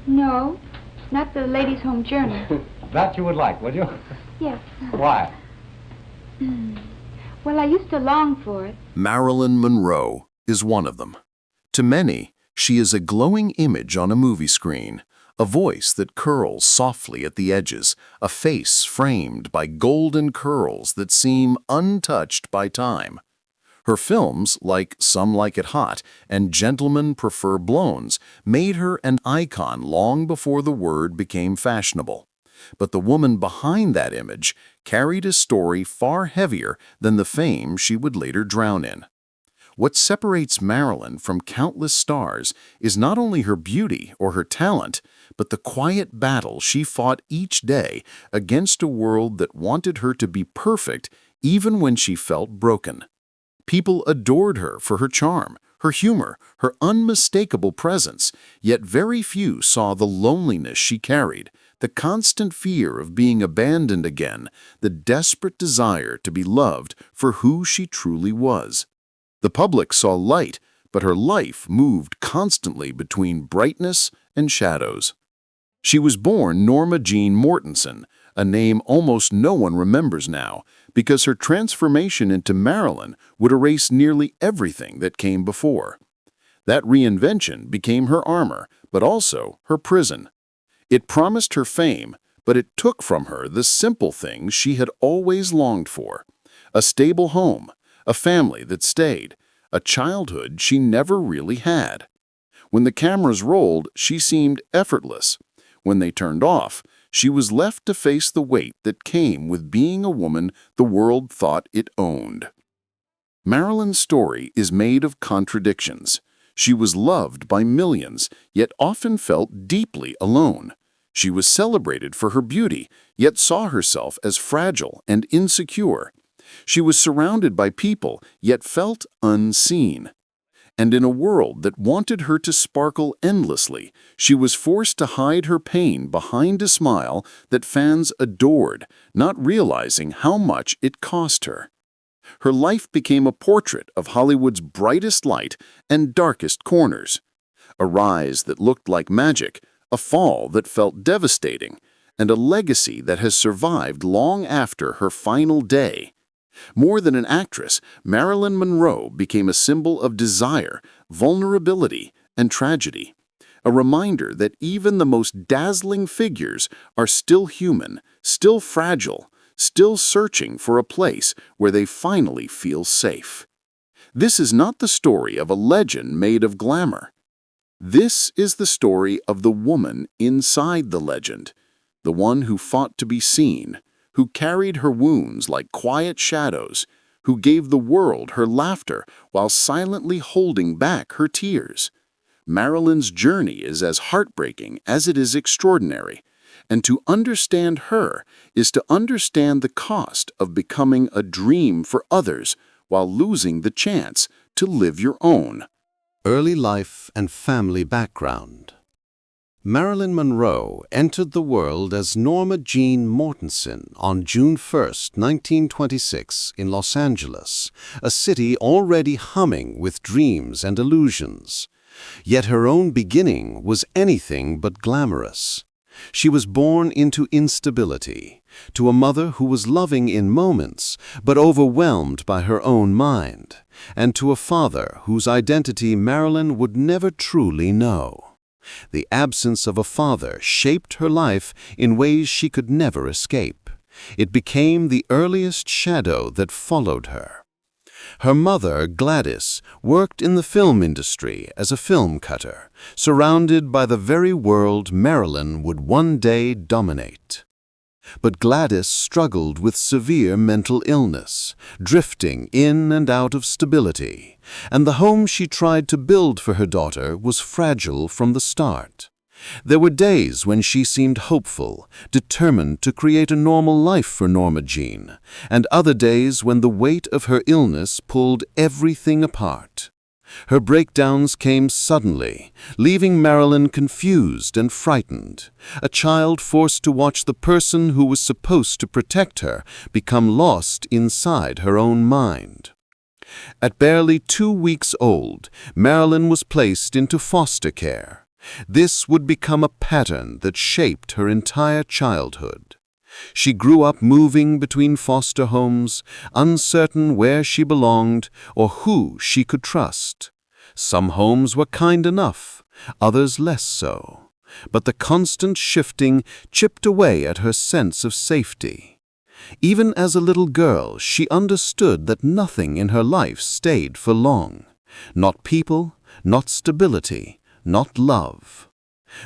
No, not the Ladies' Home Journal. That you would like, would you? Yes. Why? Well, I used to long for it. Marilyn Monroe is one of them. To many, she is a glowing image on a movie screen, a voice that curls softly at the edges, a face framed by golden curls that seem untouched by time. Her films, like Some Like It Hot and Gentlemen Prefer Blondes, made her an icon long before the word became fashionable. But the woman behind that image carried a story far heavier than the fame she would later drown in. What separates Marilyn from countless stars is not only her beauty or her talent, but the quiet battle she fought each day against a world that wanted her to be perfect even when she felt broken. People adored her for her charm, her humor, her unmistakable presence, yet very few saw the loneliness she carried, the constant fear of being abandoned again, the desperate desire to be loved for who she truly was. The public saw light, but her life moved constantly between brightness and shadows. She was born Norma Jeane Mortenson, a name almost no one remembers now, because her transformation into Marilyn would erase nearly everything that came before. That reinvention became her armor, but also her prison. It promised her fame, but it took from her the simple things she had always longed for: a stable home, a family that stayed, a childhood she never really had. When the cameras rolled, she seemed effortless. When they turned off, she was left to face the weight that came with being a woman the world thought it owned. Marilyn's story is made of contradictions. She was loved by millions, yet often felt deeply alone. She was celebrated for her beauty, yet saw herself as fragile and insecure. She was surrounded by people, yet felt unseen. And in a world that wanted her to sparkle endlessly, she was forced to hide her pain behind a smile that fans adored, not realizing how much it cost her. Her life became a portrait of Hollywood's brightest light and darkest corners. A rise that looked like magic, a fall that felt devastating, and a legacy that has survived long after her final day. More than an actress, Marilyn Monroe became a symbol of desire, vulnerability, and tragedy. A reminder that even the most dazzling figures are still human, still fragile, still searching for a place where they finally feel safe. This is not the story of a legend made of glamour. This is the story of the woman inside the legend, the one who fought to be seen, who carried her wounds like quiet shadows, who gave the world her laughter while silently holding back her tears. Marilyn's journey is as heartbreaking as it is extraordinary, and to understand her is to understand the cost of becoming a dream for others while losing the chance to live your own. Early life and family background. Marilyn Monroe entered the world as Norma Jeane Mortenson on June 1, 1926, in Los Angeles, a city already humming with dreams and illusions. Yet her own beginning was anything but glamorous. She was born into instability, to a mother who was loving in moments, but overwhelmed by her own mind, and to a father whose identity Marilyn would never truly know. The absence of a father shaped her life in ways she could never escape. It became the earliest shadow that followed her. Her mother, Gladys, worked in the film industry as a film cutter, surrounded by the very world Marilyn would one day dominate. But Gladys struggled with severe mental illness, drifting in and out of stability, and the home she tried to build for her daughter was fragile from the start. There were days when she seemed hopeful, determined to create a normal life for Norma Jeane, and other days when the weight of her illness pulled everything apart. Her breakdowns came suddenly, leaving Marilyn confused and frightened, a child forced to watch the person who was supposed to protect her become lost inside her own mind. At barely 2 weeks old, Marilyn was placed into foster care. This would become a pattern that shaped her entire childhood. She grew up moving between foster homes, uncertain where she belonged or who she could trust. Some homes were kind enough, others less so. But the constant shifting chipped away at her sense of safety. Even as a little girl, she understood that nothing in her life stayed for long. Not people, not stability, not love.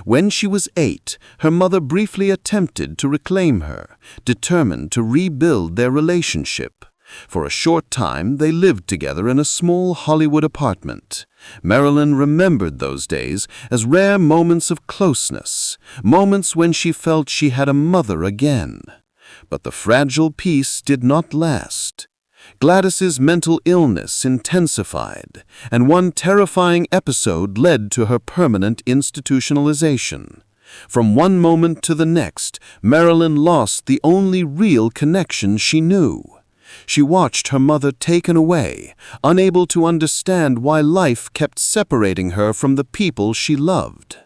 When she was 8, her mother briefly attempted to reclaim her, determined to rebuild their relationship. For a short time, they lived together in a small Hollywood apartment. Marilyn remembered those days as rare moments of closeness, moments when she felt she had a mother again. But the fragile peace did not last. Gladys's mental illness intensified, and one terrifying episode led to her permanent institutionalization. From one moment to the next, Marilyn lost the only real connection she knew. She watched her mother taken away, unable to understand why life kept separating her from the people she loved.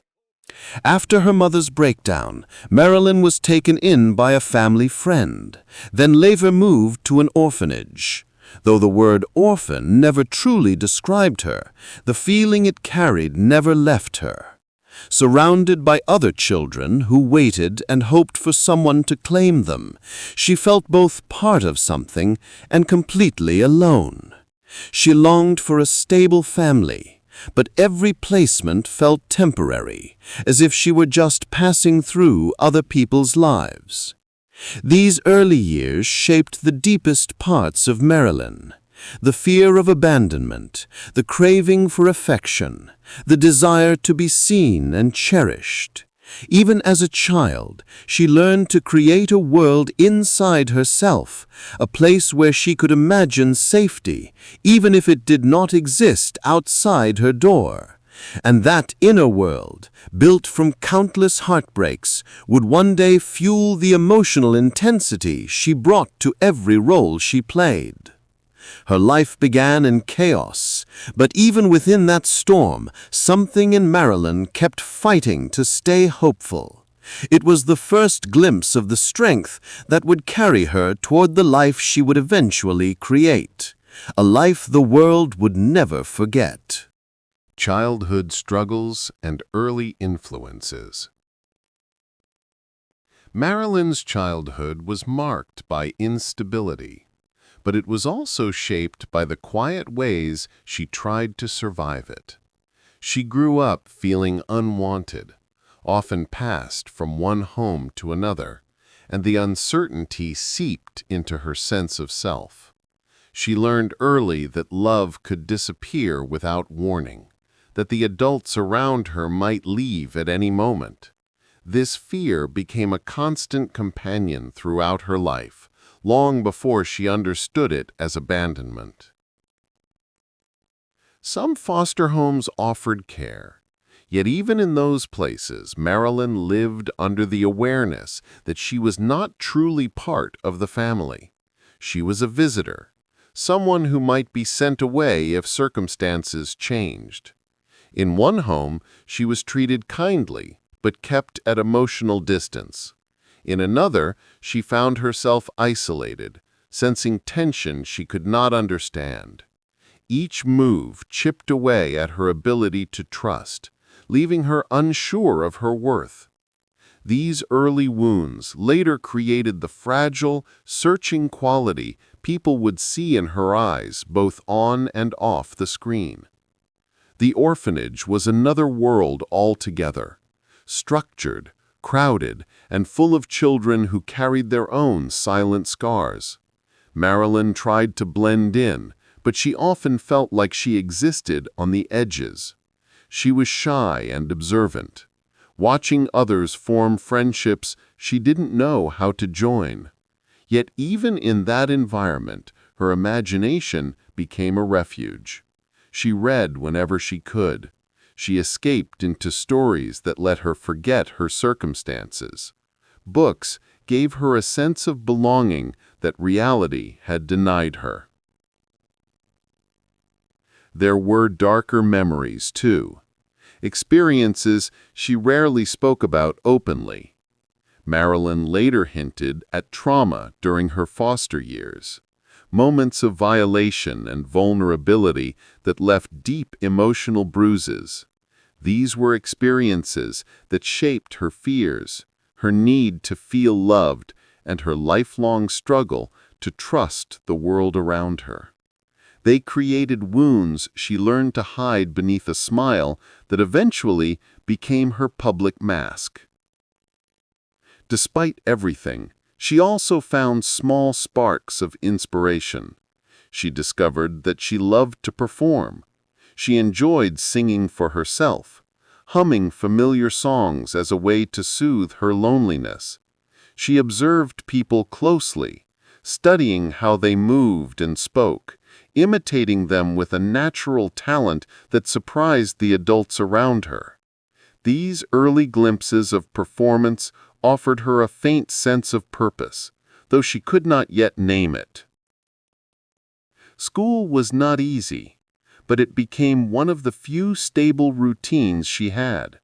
After her mother's breakdown, Marilyn was taken in by a family friend, then later moved to an orphanage. Though the word orphan never truly described her, the feeling it carried never left her. Surrounded by other children who waited and hoped for someone to claim them, she felt both part of something and completely alone. She longed for a stable family, but every placement felt temporary, as if she were just passing through other people's lives. These early years shaped the deepest parts of Marilyn. The fear of abandonment, the craving for affection, the desire to be seen and cherished. Even as a child, she learned to create a world inside herself, a place where she could imagine safety, even if it did not exist outside her door. And that inner world, built from countless heartbreaks, would one day fuel the emotional intensity she brought to every role she played. Her life began in chaos, but even within that storm, something in Marilyn kept fighting to stay hopeful. It was the first glimpse of the strength that would carry her toward the life she would eventually create, a life the world would never forget. Childhood struggles and early influences. Marilyn's childhood was marked by instability, but it was also shaped by the quiet ways she tried to survive it. She grew up feeling unwanted, often passed from one home to another, and the uncertainty seeped into her sense of self. She learned early that love could disappear without warning, that the adults around her might leave at any moment. This fear became a constant companion throughout her life, long before she understood it as abandonment. Some foster homes offered care, yet even in those places, Marilyn lived under the awareness that she was not truly part of the family. She was a visitor, someone who might be sent away if circumstances changed. In one home, she was treated kindly, but kept at emotional distance. In another, she found herself isolated, sensing tension she could not understand. Each move chipped away at her ability to trust, leaving her unsure of her worth. These early wounds later created the fragile, searching quality people would see in her eyes both on and off the screen. The orphanage was another world altogether, structured, crowded, and full of children who carried their own silent scars. Marilyn tried to blend in, but she often felt like she existed on the edges. She was shy and observant, watching others form friendships she didn't know how to join. Yet even in that environment, her imagination became a refuge. She read whenever she could. She escaped into stories that let her forget her circumstances. Books gave her a sense of belonging that reality had denied her. There were darker memories, too. experiences she rarely spoke about openly. Marilyn later hinted at trauma during her foster years, moments of violation and vulnerability that left deep emotional bruises. These were experiences that shaped her fears, her need to feel loved, and her lifelong struggle to trust the world around her. They created wounds she learned to hide beneath a smile that eventually became her public mask. Despite everything, she also found small sparks of inspiration. She discovered that she loved to perform. She enjoyed singing for herself, humming familiar songs as a way to soothe her loneliness. She observed people closely, studying how they moved and spoke, imitating them with a natural talent that surprised the adults around her. These early glimpses of performance offered her a faint sense of purpose, though she could not yet name it. School was not easy, but it became one of the few stable routines she had.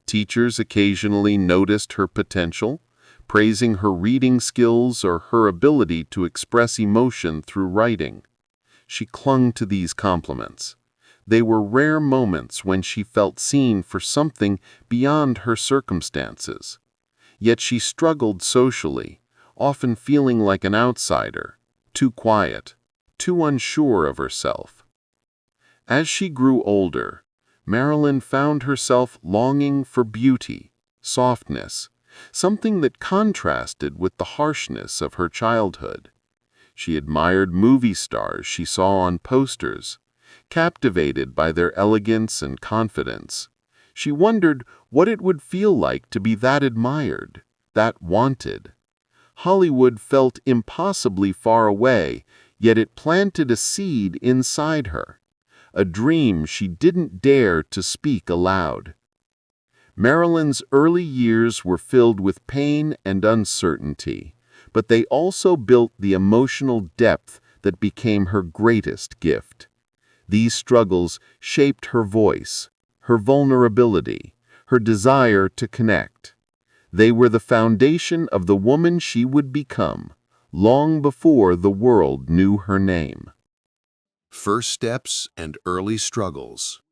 Teachers occasionally noticed her potential, praising her reading skills or her ability to express emotion through writing. She clung to these compliments. They were rare moments when she felt seen for something beyond her circumstances. Yet she struggled socially, often feeling like an outsider, too quiet, too unsure of herself. As she grew older, Marilyn found herself longing for beauty, softness, something that contrasted with the harshness of her childhood. She admired movie stars she saw on posters, captivated by their elegance and confidence. She wondered what it would feel like to be that admired, that wanted. Hollywood felt impossibly far away, yet it planted a seed inside her, a dream she didn't dare to speak aloud. Marilyn's early years were filled with pain and uncertainty, but they also built the emotional depth that became her greatest gift. These struggles shaped her voice, her vulnerability, her desire to connect. They were the foundation of the woman she would become, long before the world knew her name. First steps and early struggles.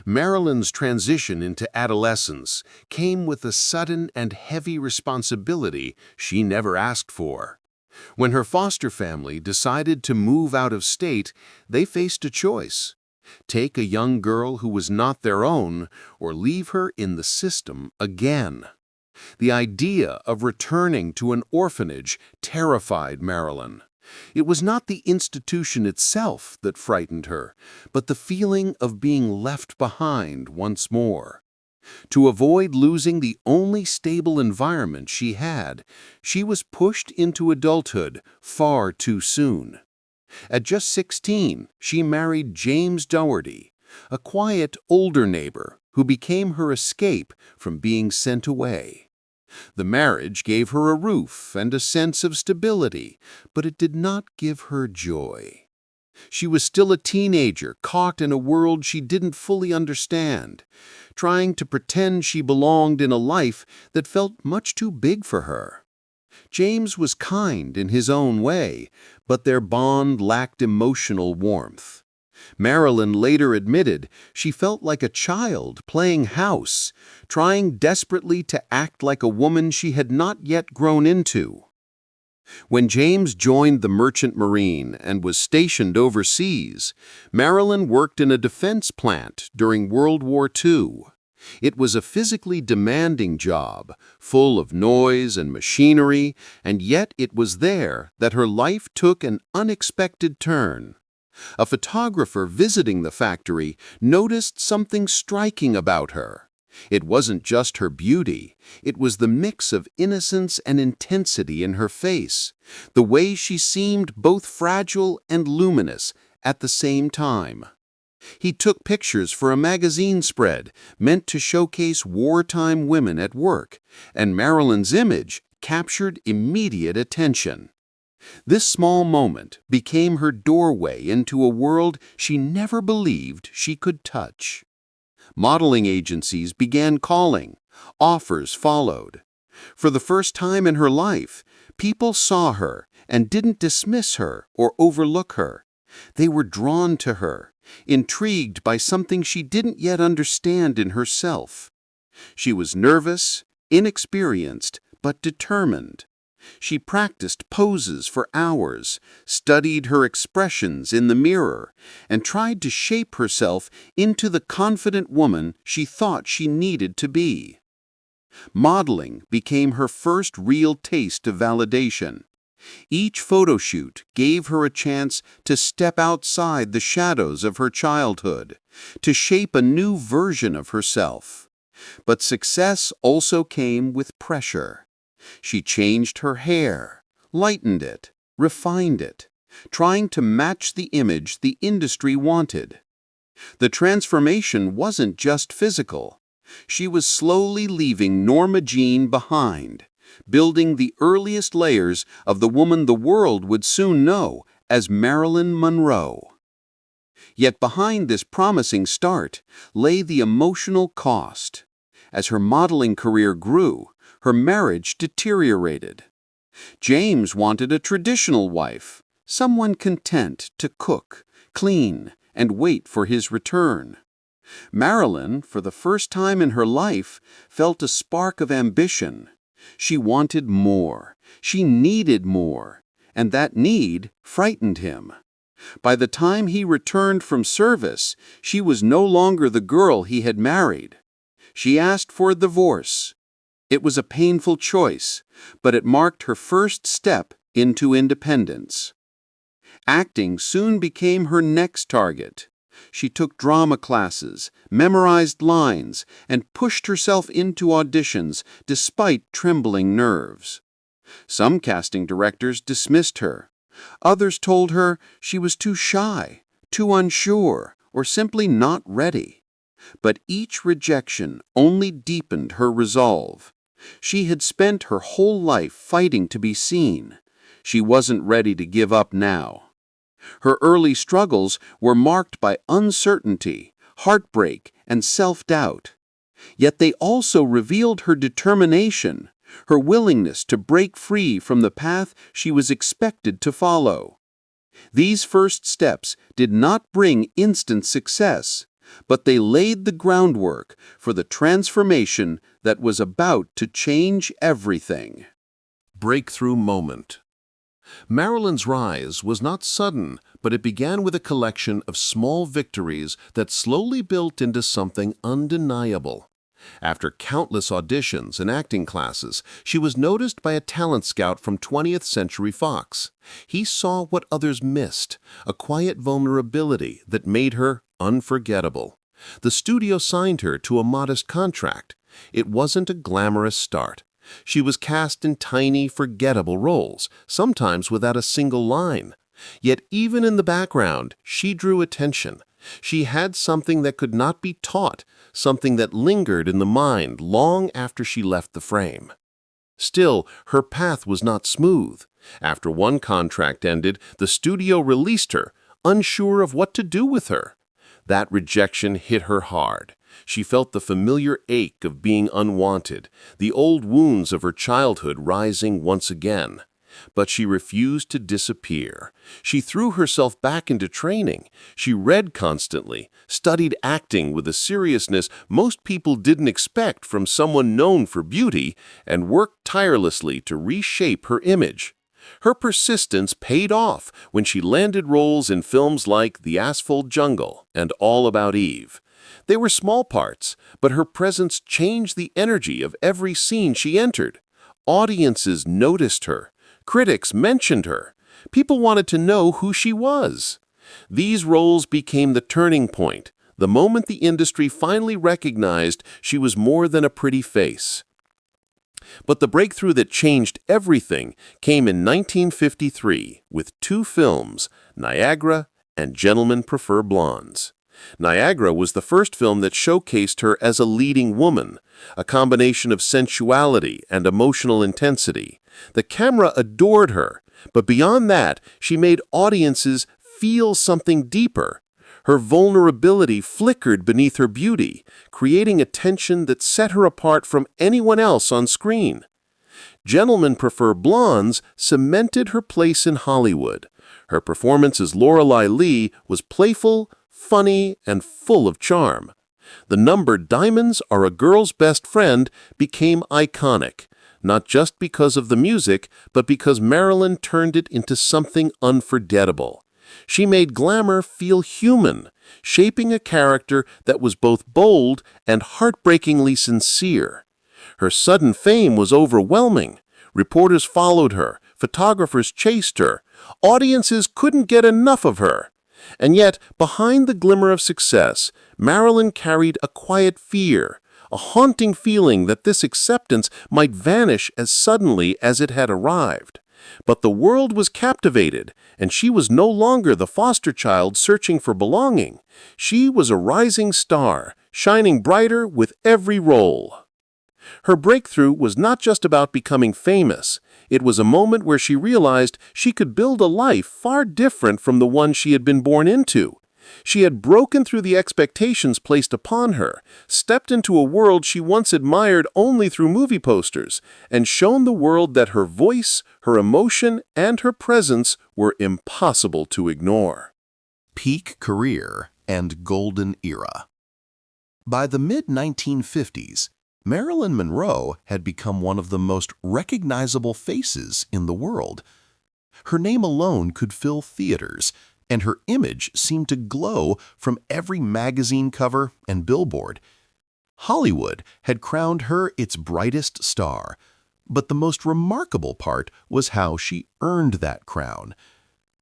Marilyn's transition into adolescence came with a sudden and heavy responsibility she never asked for. When her foster family decided to move out of state, they faced a choice: take a young girl who was not their own, or leave her in the system again. The idea of returning to an orphanage terrified Marilyn. It was not the institution itself that frightened her, but the feeling of being left behind once more. To avoid losing the only stable environment she had, she was pushed into adulthood far too soon. At just 16, she married James Dougherty, a quiet, older neighbor who became her escape from being sent away. The marriage gave her a roof and a sense of stability, but it did not give her joy. She was still a teenager, caught in a world she didn't fully understand, trying to pretend she belonged in a life that felt much too big for her. James was kind in his own way, but their bond lacked emotional warmth. Marilyn later admitted she felt like a child playing house, trying desperately to act like a woman she had not yet grown into. When James joined the Merchant Marine and was stationed overseas, Marilyn worked in a defense plant during World War II. It was a physically demanding job, full of noise and machinery, and yet it was there that her life took an unexpected turn. A photographer visiting the factory noticed something striking about her. It wasn't just her beauty, it was the mix of innocence and intensity in her face, the way she seemed both fragile and luminous at the same time. He took pictures for a magazine spread meant to showcase wartime women at work, and Marilyn's image captured immediate attention. This small moment became her doorway into a world she never believed she could touch. Modeling agencies began calling. Offers followed. For the first time in her life, people saw her and didn't dismiss her or overlook her. They were drawn to her, intrigued by something she didn't yet understand in herself. She was nervous, inexperienced, but determined. She practiced poses for hours, studied her expressions in the mirror, and tried to shape herself into the confident woman she thought she needed to be. Modeling became her first real taste of validation. Each photo shoot gave her a chance to step outside the shadows of her childhood, to shape a new version of herself. But success also came with pressure. She changed her hair, lightened it, refined it, trying to match the image the industry wanted. The transformation wasn't just physical. She was slowly leaving Norma Jeane behind, building the earliest layers of the woman the world would soon know as Marilyn Monroe. Yet behind this promising start lay the emotional cost. As her modeling career grew, her marriage deteriorated. James wanted a traditional wife, someone content to cook, clean, and wait for his return. Marilyn, for the first time in her life, felt a spark of ambition. She wanted more. She needed more. And that need frightened him. By the time he returned from service, she was no longer the girl he had married. She asked for a divorce. It was a painful choice, but it marked her first step into independence. Acting soon became her next target. She took drama classes, memorized lines, and pushed herself into auditions despite trembling nerves. Some casting directors dismissed her. Others told her she was too shy, too unsure, or simply not ready. But each rejection only deepened her resolve. She had spent her whole life fighting to be seen. She wasn't ready to give up now. Her early struggles were marked by uncertainty, heartbreak, and self-doubt. Yet they also revealed her determination, her willingness to break free from the path she was expected to follow. These first steps did not bring instant success, but they laid the groundwork for the transformation that was about to change everything. Breakthrough moment. Marilyn's rise was not sudden, but it began with a collection of small victories that slowly built into something undeniable. After countless auditions and acting classes, she was noticed by a talent scout from 20th Century Fox. He saw what others missed, a quiet vulnerability that made her unforgettable. The studio signed her to a modest contract. It wasn't a glamorous start. She was cast in tiny, forgettable roles, sometimes without a single line. Yet even in the background, she drew attention. She had something that could not be taught, something that lingered in the mind long after she left the frame. Still, her path was not smooth. After one contract ended, the studio released her, unsure of what to do with her. That rejection hit her hard. She felt the familiar ache of being unwanted, the old wounds of her childhood rising once again. But she refused to disappear. She threw herself back into training. She read constantly, studied acting with a seriousness most people didn't expect from someone known for beauty, and worked tirelessly to reshape her image. Her persistence paid off when she landed roles in films like The Asphalt Jungle and All About Eve. They were small parts, but her presence changed the energy of every scene she entered. Audiences noticed her. Critics mentioned her. People wanted to know who she was. These roles became the turning point, the moment the industry finally recognized she was more than a pretty face. But the breakthrough that changed everything came in 1953 with two films, Niagara and Gentlemen Prefer Blondes. Niagara was the first film that showcased her as a leading woman, a combination of sensuality and emotional intensity. The camera adored her, but beyond that, she made audiences feel something deeper. Her vulnerability flickered beneath her beauty, creating a tension that set her apart from anyone else on screen. Gentlemen Prefer Blondes cemented her place in Hollywood. Her performance as Lorelei Lee was playful, funny, and full of charm. The number Diamonds Are a Girl's Best Friend became iconic, not just because of the music, but because Marilyn turned it into something unforgettable. She made glamour feel human, shaping a character that was both bold and heartbreakingly sincere. Her sudden fame was overwhelming. Reporters followed her, photographers chased her, audiences couldn't get enough of her. And yet, behind the glimmer of success, Marilyn carried a quiet fear, a haunting feeling that this acceptance might vanish as suddenly as it had arrived. But the world was captivated, and she was no longer the foster child searching for belonging. She was a rising star, shining brighter with every role. Her breakthrough was not just about becoming famous. It was a moment where she realized she could build a life far different from the one she had been born into. She had broken through the expectations placed upon her, stepped into a world she once admired only through movie posters, and shown the world that her voice, her emotion, and her presence were impossible to ignore. Peak career and golden era. By the mid-1950s, Marilyn Monroe had become one of the most recognizable faces in the world. Her name alone could fill theaters, and her image seemed to glow from every magazine cover and billboard. Hollywood had crowned her its brightest star, but the most remarkable part was how she earned that crown.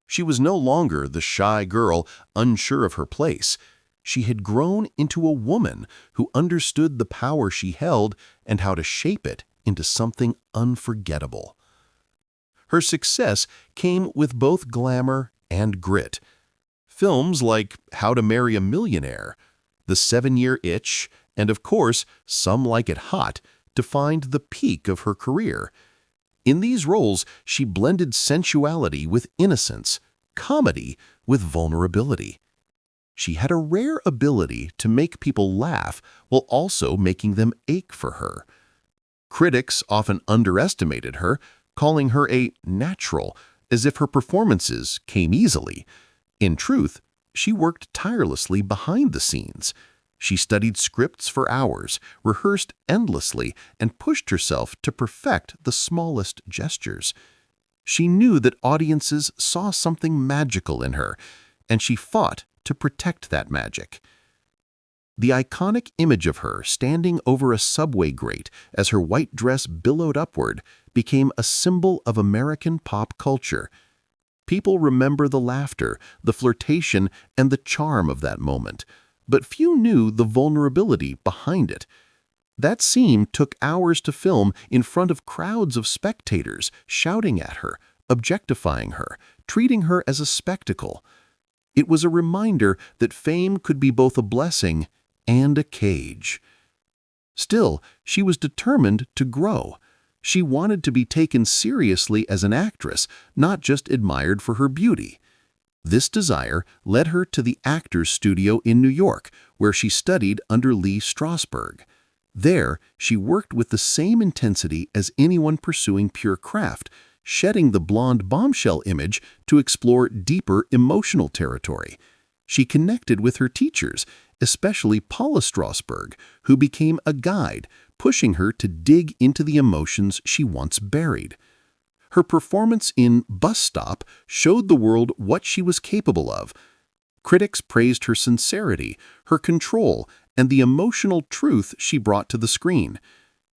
She was no longer the shy girl unsure of her place. She had grown into a woman who understood the power she held and how to shape it into something unforgettable. Her success came with both glamour and grit. Films like How to Marry a Millionaire, The 7-Year Itch, and of course, Some Like It Hot, defined the peak of her career. In these roles, she blended sensuality with innocence, comedy with vulnerability. She had a rare ability to make people laugh while also making them ache for her. Critics often underestimated her, calling her a natural, as if her performances came easily. In truth, she worked tirelessly behind the scenes. She studied scripts for hours, rehearsed endlessly, and pushed herself to perfect the smallest gestures. She knew that audiences saw something magical in her, and she fought to protect that magic. The iconic image of her standing over a subway grate as her white dress billowed upward became a symbol of American pop culture. People remember the laughter, the flirtation, and the charm of that moment, but few knew the vulnerability behind it. That scene took hours to film in front of crowds of spectators, shouting at her, objectifying her, treating her as a spectacle. It was a reminder that fame could be both a blessing and a cage. Still, she was determined to grow. She wanted to be taken seriously as an actress, not just admired for her beauty. This desire led her to the Actors Studio in New York, where she studied under Lee Strasberg. There, she worked with the same intensity as anyone pursuing pure craft, shedding the blonde bombshell image to explore deeper emotional territory. She connected with her teachers, especially Paula Strasberg, who became a guide, pushing her to dig into the emotions she once buried. Her performance in Bus Stop showed the world what she was capable of. Critics praised her sincerity, her control, and the emotional truth she brought to the screen.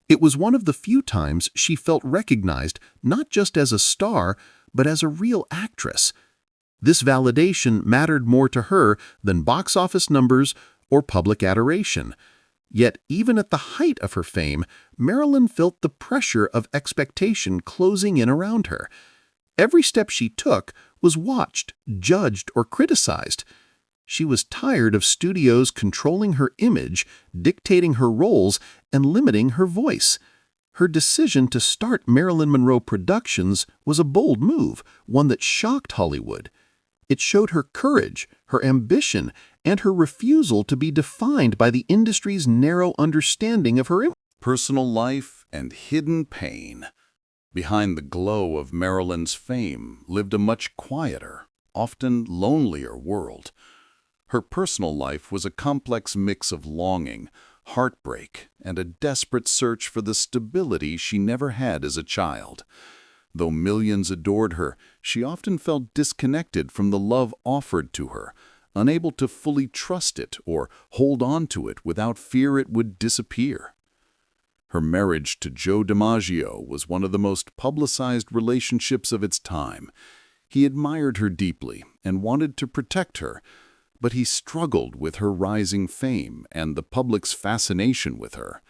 It was one of the few times she felt recognized not just as a star, but as a real actress. This validation mattered more to her than box office numbers or public adoration. Yet, even at the height of her fame, Marilyn felt the pressure of expectation closing in around her. Every step she took was watched, judged, or criticized. She was tired of studios controlling her image, dictating her roles, and limiting her voice. Her decision to start Marilyn Monroe Productions was a bold move, one that shocked Hollywood. It showed her courage, her ambition, and her refusal to be defined by the industry's narrow understanding of her image. Personal life and hidden pain. Behind the glow of Marilyn's fame lived a much quieter, often lonelier world. Her personal life was a complex mix of longing, heartbreak, and a desperate search for the stability she never had as a child. Though millions adored her, she often felt disconnected from the love offered to her, unable to fully trust it or hold on to it without fear it would disappear. Her marriage to Joe DiMaggio was one of the most publicized relationships of its time. He admired her deeply and wanted to protect her, but he struggled with her rising fame and the public's fascination with her.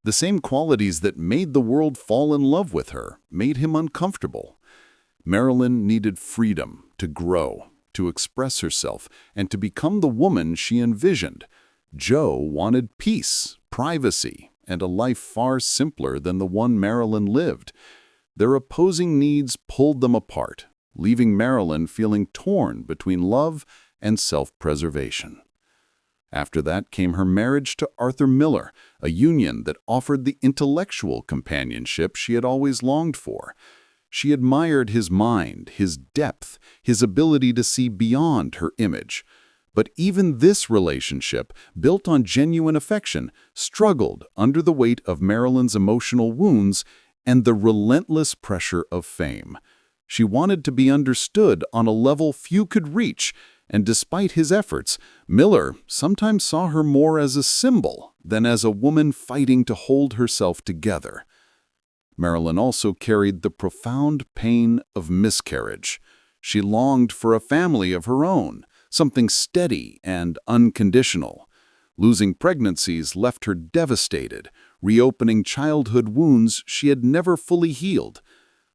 The same qualities that made the world fall in love with her made him uncomfortable. Marilyn needed freedom to grow, to express herself, and to become the woman she envisioned. Joe wanted peace, privacy, and a life far simpler than the one Marilyn lived. Their opposing needs pulled them apart, leaving Marilyn feeling torn between love and self-preservation. After that came her marriage to Arthur Miller, a union that offered the intellectual companionship she had always longed for. She admired his mind, his depth, his ability to see beyond her image. But even this relationship, built on genuine affection, struggled under the weight of Marilyn's emotional wounds and the relentless pressure of fame. She wanted to be understood on a level few could reach, and despite his efforts, Miller sometimes saw her more as a symbol than as a woman fighting to hold herself together. Marilyn also carried the profound pain of miscarriage. She longed for a family of her own, something steady and unconditional. Losing pregnancies left her devastated, reopening childhood wounds she had never fully healed.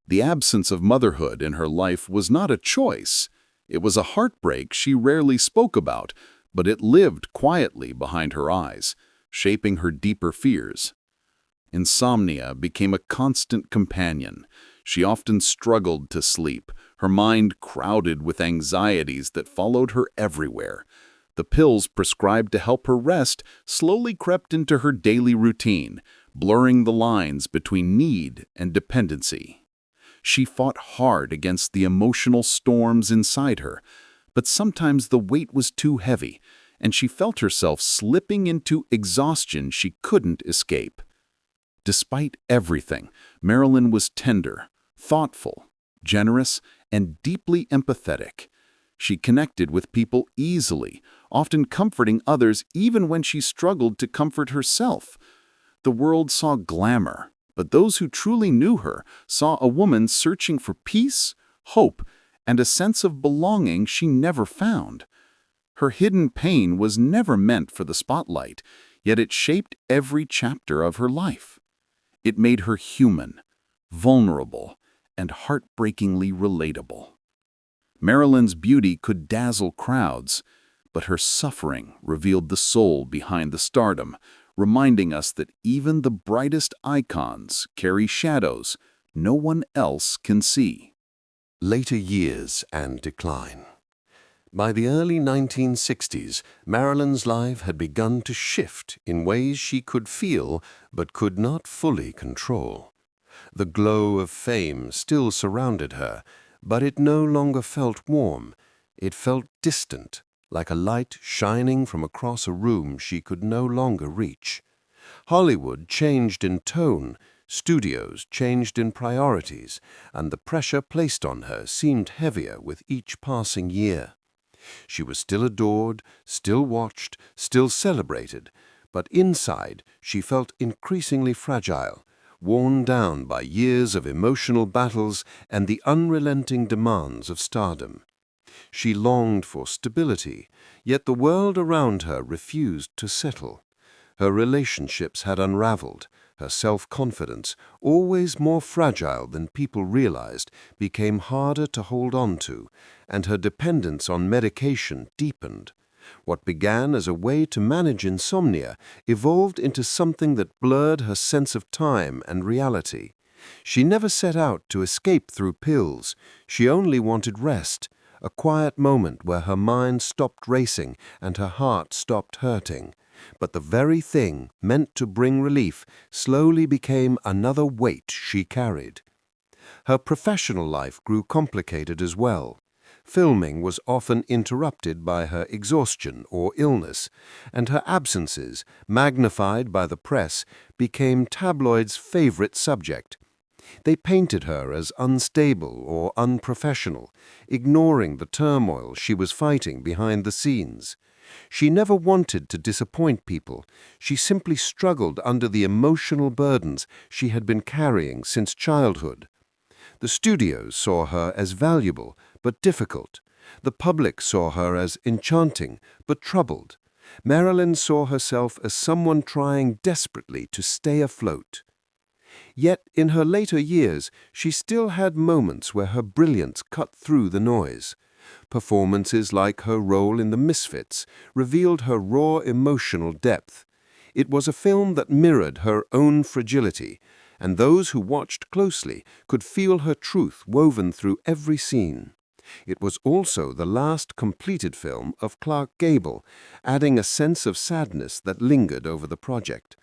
The absence of motherhood in her life was not a choice. It was a heartbreak she rarely spoke about, but it lived quietly behind her eyes, shaping her deeper fears. Insomnia became a constant companion. She often struggled to sleep, her mind crowded with anxieties that followed her everywhere. The pills prescribed to help her rest slowly crept into her daily routine, blurring the lines between need and dependency. She fought hard against the emotional storms inside her, but sometimes the weight was too heavy, and she felt herself slipping into exhaustion she couldn't escape. Despite everything, Marilyn was tender, thoughtful, generous, and deeply empathetic. She connected with people easily, often comforting others even when she struggled to comfort herself. The world saw glamour, but those who truly knew her saw a woman searching for peace, hope, and a sense of belonging she never found. Her hidden pain was never meant for the spotlight, yet it shaped every chapter of her life. It made her human, vulnerable, and heartbreakingly relatable. Marilyn's beauty could dazzle crowds, but her suffering revealed the soul behind the stardom, reminding us that even the brightest icons carry shadows no one else can see. Later years and decline. By the early 1960s, Marilyn's life had begun to shift in ways she could feel but could not fully control. The glow of fame still surrounded her, but it no longer felt warm. It felt distant, like a light shining from across a room she could no longer reach. Hollywood changed in tone, studios changed in priorities, and the pressure placed on her seemed heavier with each passing year. She was still adored, still watched, still celebrated, but inside she felt increasingly fragile, worn down by years of emotional battles and the unrelenting demands of stardom. She longed for stability, yet the world around her refused to settle. Her relationships had unraveled. Her self-confidence, always more fragile than people realized, became harder to hold on to, and her dependence on medication deepened. What began as a way to manage insomnia evolved into something that blurred her sense of time and reality. She never set out to escape through pills. She only wanted rest, a quiet moment where her mind stopped racing and her heart stopped hurting. But the very thing meant to bring relief slowly became another weight she carried. Her professional life grew complicated as well. Filming was often interrupted by her exhaustion or illness, and her absences, magnified by the press, became tabloids' favorite subject. They painted her as unstable or unprofessional, ignoring the turmoil she was fighting behind the scenes. She never wanted to disappoint people. She simply struggled under the emotional burdens she had been carrying since childhood. The studios saw her as valuable but difficult. The public saw her as enchanting but troubled. Marilyn saw herself as someone trying desperately to stay afloat. Yet in her later years, she still had moments where her brilliance cut through the noise. Performances like her role in The Misfits revealed her raw emotional depth. It was a film that mirrored her own fragility, and those who watched closely could feel her truth woven through every scene. It was also the last completed film of Clark Gable, adding a sense of sadness that lingered over the project.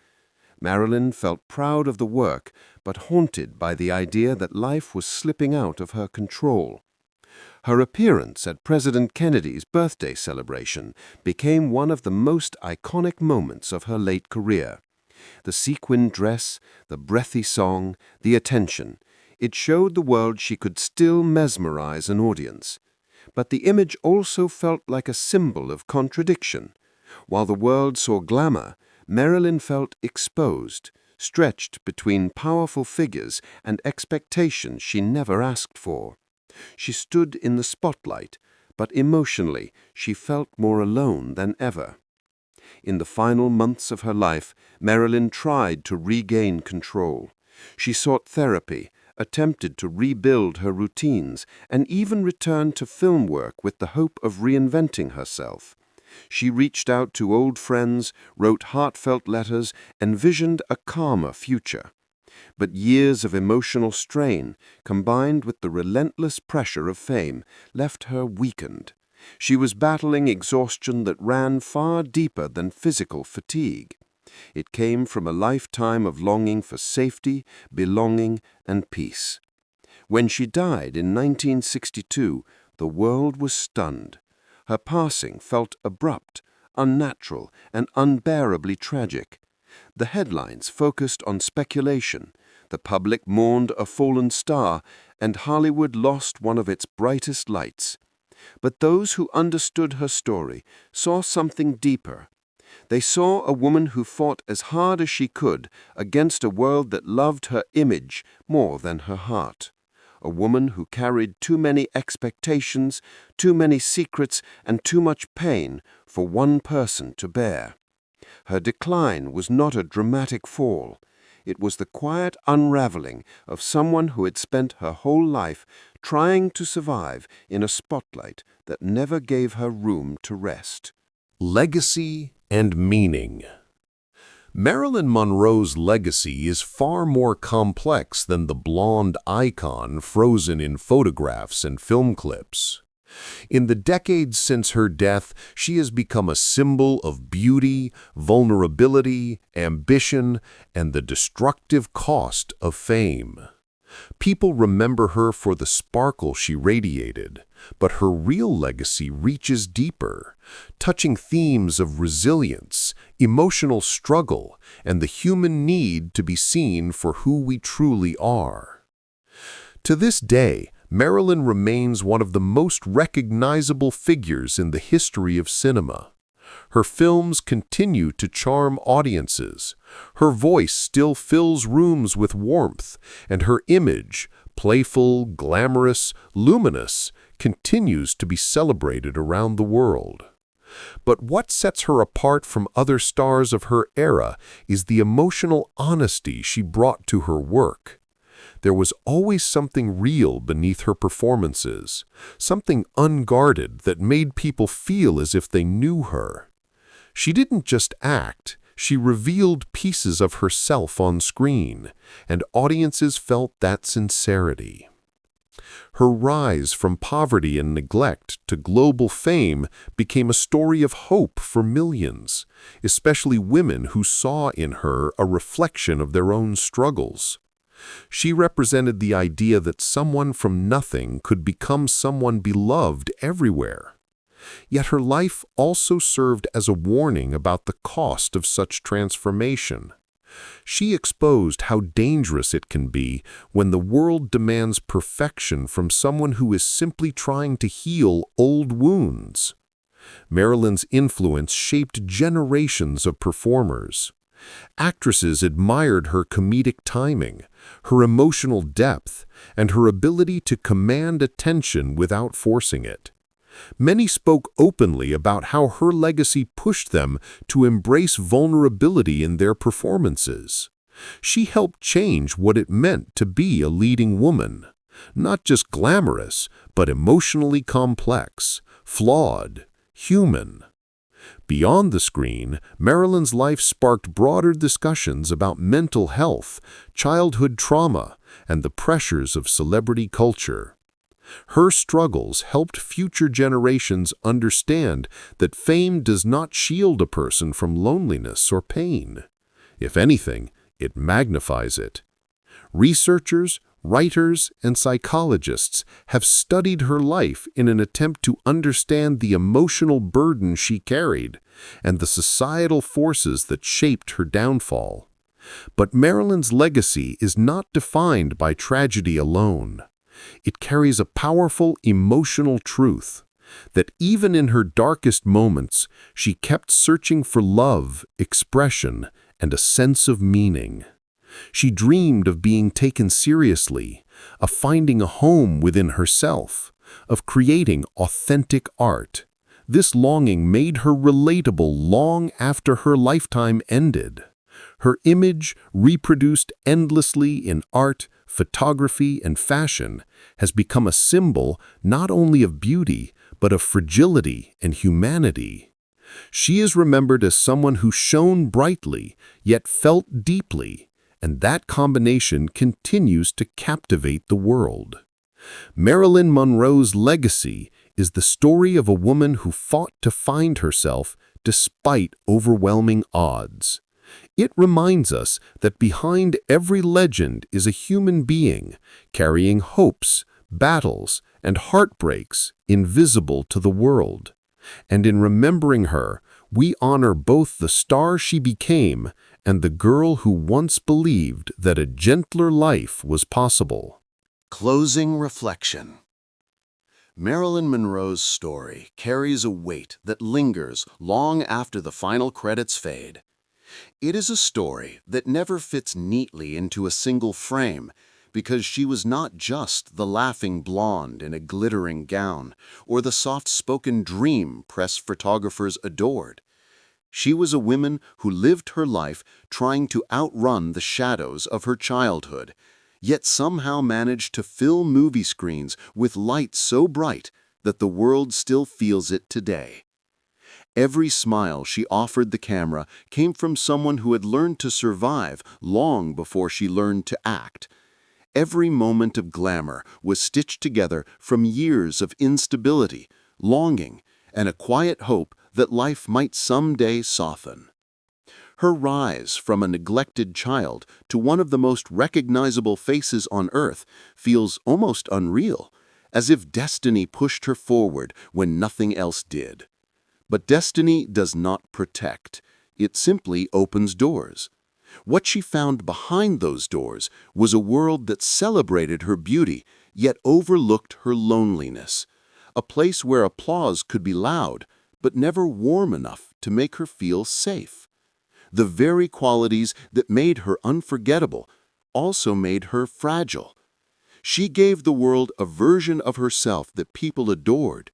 Marilyn felt proud of the work, but haunted by the idea that life was slipping out of her control. Her appearance at President Kennedy's birthday celebration became one of the most iconic moments of her late career. The sequined dress, the breathy song, the attention. It showed the world she could still mesmerize an audience. But the image also felt like a symbol of contradiction. While the world saw glamour, Marilyn felt exposed, stretched between powerful figures and expectations she never asked for. She stood in the spotlight, but emotionally she felt more alone than ever. In the final months of her life, Marilyn tried to regain control. She sought therapy, attempted to rebuild her routines, and even returned to film work with the hope of reinventing herself. She reached out to old friends, wrote heartfelt letters, envisioned a calmer future. But years of emotional strain, combined with the relentless pressure of fame, left her weakened. She was battling exhaustion that ran far deeper than physical fatigue. It came from a lifetime of longing for safety, belonging, and peace. When she died in 1962, the world was stunned. Her passing felt abrupt, unnatural, and unbearably tragic. The headlines focused on speculation. The public mourned a fallen star, and Hollywood lost one of its brightest lights. But those who understood her story saw something deeper. They saw a woman who fought as hard as she could against a world that loved her image more than her heart. A woman who carried too many expectations, too many secrets, and too much pain for one person to bear. Her decline was not a dramatic fall. It was the quiet unraveling of someone who had spent her whole life trying to survive in a spotlight that never gave her room to rest. Legacy and meaning. Marilyn Monroe's legacy is far more complex than the blonde icon frozen in photographs and film clips. In the decades since her death, she has become a symbol of beauty, vulnerability, ambition, and the destructive cost of fame. People remember her for the sparkle she radiated, but her real legacy reaches deeper, touching themes of resilience, emotional struggle, and the human need to be seen for who we truly are. To this day, Marilyn remains one of the most recognizable figures in the history of cinema. Her films continue to charm audiences. Her voice still fills rooms with warmth, and her image, playful, glamorous, luminous, continues to be celebrated around the world. But what sets her apart from other stars of her era is the emotional honesty she brought to her work. There was always something real beneath her performances, something unguarded that made people feel as if they knew her. She didn't just act, she revealed pieces of herself on screen, and audiences felt that sincerity. Her rise from poverty and neglect to global fame became a story of hope for millions, especially women who saw in her a reflection of their own struggles. She represented the idea that someone from nothing could become someone beloved everywhere. Yet her life also served as a warning about the cost of such transformation. She exposed how dangerous it can be when the world demands perfection from someone who is simply trying to heal old wounds. Marilyn's influence shaped generations of performers. Actresses admired her comedic timing, her emotional depth, and her ability to command attention without forcing it. Many spoke openly about how her legacy pushed them to embrace vulnerability in their performances. She helped change what it meant to be a leading woman, not just glamorous, but emotionally complex, flawed, human. Beyond the screen, Marilyn's life sparked broader discussions about mental health, childhood trauma, and the pressures of celebrity culture. Her struggles helped future generations understand that fame does not shield a person from loneliness or pain. If anything, it magnifies it. Researchers, writers, and psychologists have studied her life in an attempt to understand the emotional burden she carried and the societal forces that shaped her downfall. But Marilyn's legacy is not defined by tragedy alone. It carries a powerful emotional truth, that even in her darkest moments, she kept searching for love, expression, and a sense of meaning. She dreamed of being taken seriously, of finding a home within herself, of creating authentic art. This longing made her relatable long after her lifetime ended. Her image, reproduced endlessly in art, photography, and fashion, has become a symbol not only of beauty, but of fragility and humanity. She is remembered as someone who shone brightly, yet felt deeply, and that combination continues to captivate the world. Marilyn Monroe's legacy is the story of a woman who fought to find herself despite overwhelming odds. It reminds us that behind every legend is a human being, carrying hopes, battles, and heartbreaks invisible to the world. And in remembering her, we honor both the star she became and the girl who once believed that a gentler life was possible. Closing reflection. Marilyn Monroe's story carries a weight that lingers long after the final credits fade. It is a story that never fits neatly into a single frame, because she was not just the laughing blonde in a glittering gown or the soft-spoken dream press photographers adored. She was a woman who lived her life trying to outrun the shadows of her childhood, yet somehow managed to fill movie screens with light so bright that the world still feels it today. Every smile she offered the camera came from someone who had learned to survive long before she learned to act. Every moment of glamour was stitched together from years of instability, longing, and a quiet hope that life might someday soften. Her rise from a neglected child to one of the most recognizable faces on earth feels almost unreal, as if destiny pushed her forward when nothing else did. But destiny does not protect. It simply opens doors. What she found behind those doors was a world that celebrated her beauty, yet overlooked her loneliness. A place where applause could be loud, but never warm enough to make her feel safe. The very qualities that made her unforgettable also made her fragile. She gave the world a version of herself that people adored,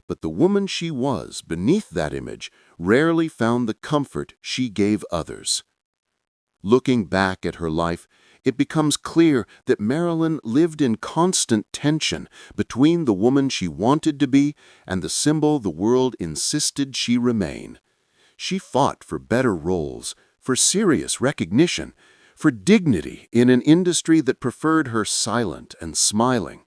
but the woman she was beneath that image rarely found the comfort she gave others. Looking back at her life, it becomes clear that Marilyn lived in constant tension between the woman she wanted to be and the symbol the world insisted she remain. She fought for better roles, for serious recognition, for dignity in an industry that preferred her silent and smiling.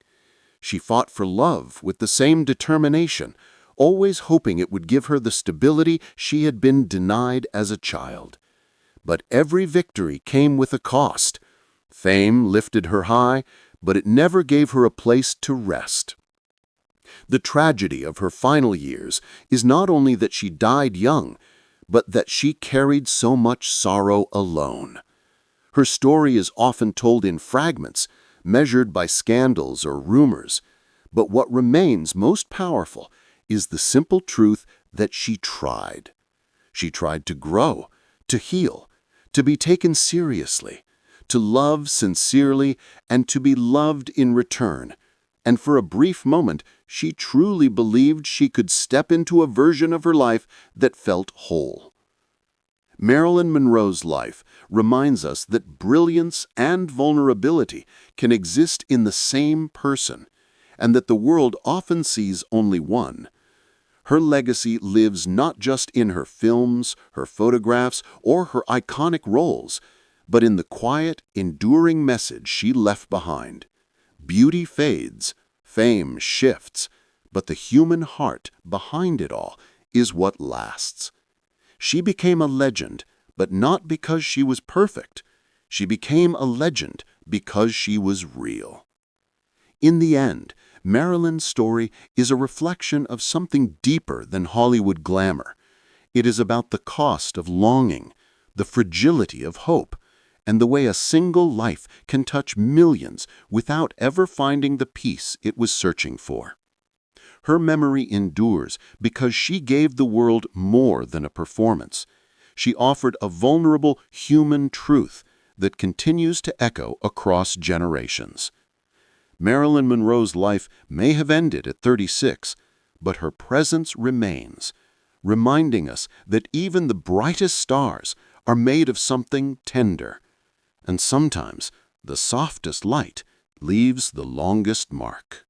She fought for love with the same determination, always hoping it would give her the stability she had been denied as a child. But every victory came with a cost. Fame lifted her high, but it never gave her a place to rest. The tragedy of her final years is not only that she died young, but that she carried so much sorrow alone. Her story is often told in fragments, measured by scandals or rumors, but what remains most powerful is the simple truth that she tried. She tried to grow, to heal, to be taken seriously, to love sincerely, and to be loved in return. And for a brief moment, she truly believed she could step into a version of her life that felt whole. Marilyn Monroe's life reminds us that brilliance and vulnerability can exist in the same person, and that the world often sees only one. Her legacy lives not just in her films, her photographs, or her iconic roles, but in the quiet, enduring message she left behind. Beauty fades, fame shifts, but the human heart behind it all is what lasts. She became a legend, but not because she was perfect. She became a legend because she was real. In the end, Marilyn's story is a reflection of something deeper than Hollywood glamour. It is about the cost of longing, the fragility of hope, and the way a single life can touch millions without ever finding the peace it was searching for. Her memory endures because she gave the world more than a performance. She offered a vulnerable human truth that continues to echo across generations. Marilyn Monroe's life may have ended at 36, but her presence remains, reminding us that even the brightest stars are made of something tender, and sometimes the softest light leaves the longest mark.